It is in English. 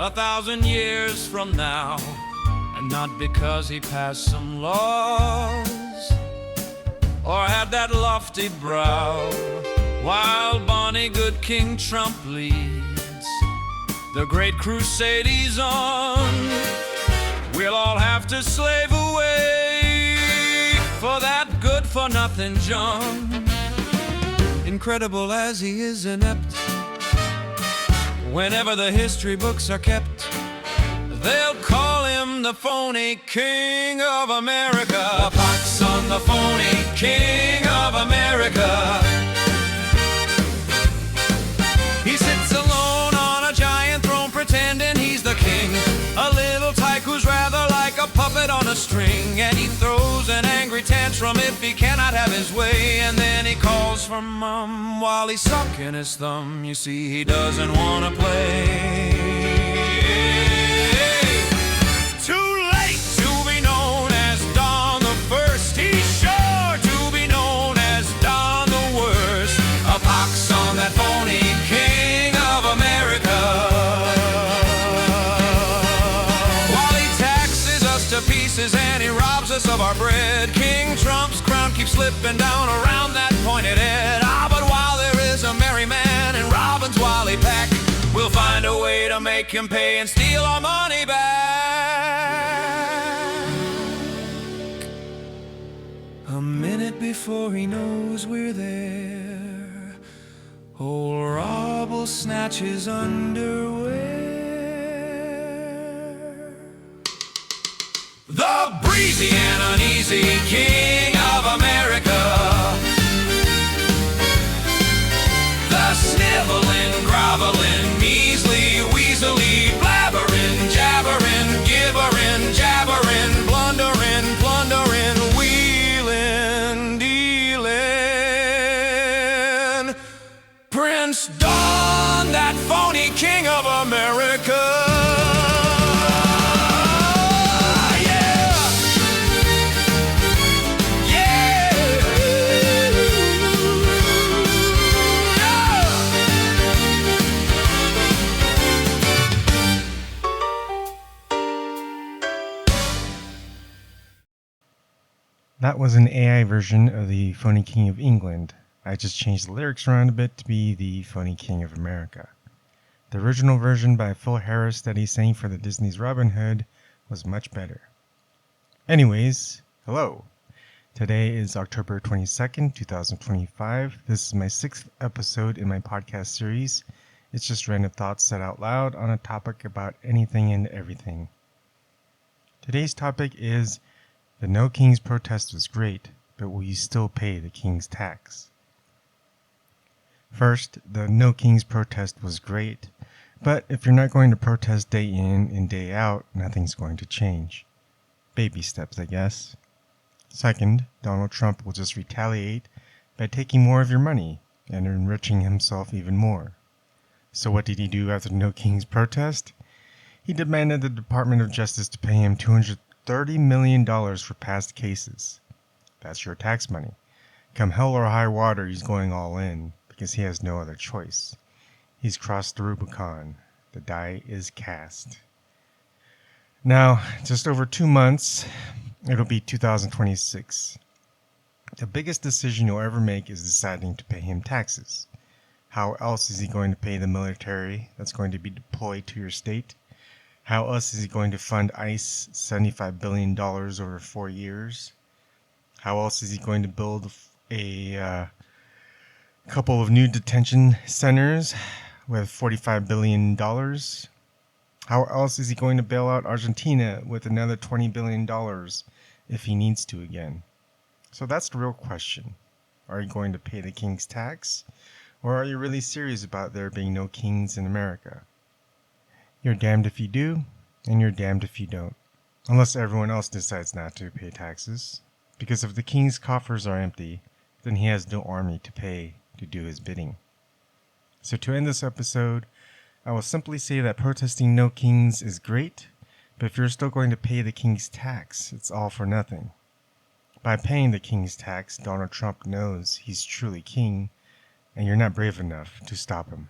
1,000 years from now, and not because he passed some laws or had that lofty brow, while Bonnie good King Trump leads the great crusade he's on. We'll all have to slave away for that good-for-nothing John. Incredible as he is inept, whenever the history books are kept, they'll call him the phony King of America. A pox on the phony King of America. He sits alone on a giant throne pretending he's the king, a little tyke who's rather like a puppet on a string, and he throws an angry tantrum if he cannot have his way, and then he calls for mum while he's sucking his thumb. You see, he doesn't want to play. Too late to be known as Don the First. He's sure to be known as Don the Worst. A pox on that phony King of America. While he taxes us to pieces and he robs us of our bread, King Trump's crown keeps slipping down around that pointed head. Ah, but while there is a merry man in Robin's Wally pack, we'll find a way to make him pay and steal our money back. A minute before he knows we're there, old Rob will snatch his underwear. The breezy and uneasy King of America. The sniveling, groveling, measly, weaselly, blabbering, jabbering, gibbering, jabbering, blundering, plundering, wheeling, dealing, Prince Don, that phony King of America. That was an AI version of the Phony King of England. I just changed the lyrics around a bit to be the Phony King of America. The original version by Phil Harris that he sang for the Disney's Robin Hood was much better. Anyways, hello. Today is October 22nd, 2025. This is my 6th episode in my podcast series. It's just random thoughts said out loud on a topic about anything and everything. Today's topic is: the No Kings protest was great, but will you still pay the King's tax? First, the No Kings protest was great, but if you're not going to protest day in and day out, nothing's going to change. Baby steps, I guess. Second, Donald Trump will just retaliate by taking more of your money and enriching himself even more. So what did he do after the No Kings protest? He demanded the Department of Justice to pay him $230 million for past cases. That's your tax money. Come hell or high water, he's going all in, because he has no other choice. He's crossed the Rubicon. The die is cast. Now, just over 2 months, it'll be 2026. The biggest decision you'll ever make is deciding to pay him taxes. How else is he going to pay the military that's going to be deployed to your state? How else is he going to fund ICE $75 billion over 4 years? How else is he going to build a couple of new detention centers with $45 billion? How else is he going to bail out Argentina with another $20 billion if he needs to again? So that's the real question. Are you going to pay the king's tax? Or are you really serious about there being no kings in America? You're damned if you do, and you're damned if you don't. Unless everyone else decides not to pay taxes. Because if the king's coffers are empty, then he has no army to pay to do his bidding. So to end this episode, I will simply say that protesting no kings is great, but if you're still going to pay the king's tax, it's all for nothing. By paying the king's tax, Donald Trump knows he's truly king, and you're not brave enough to stop him.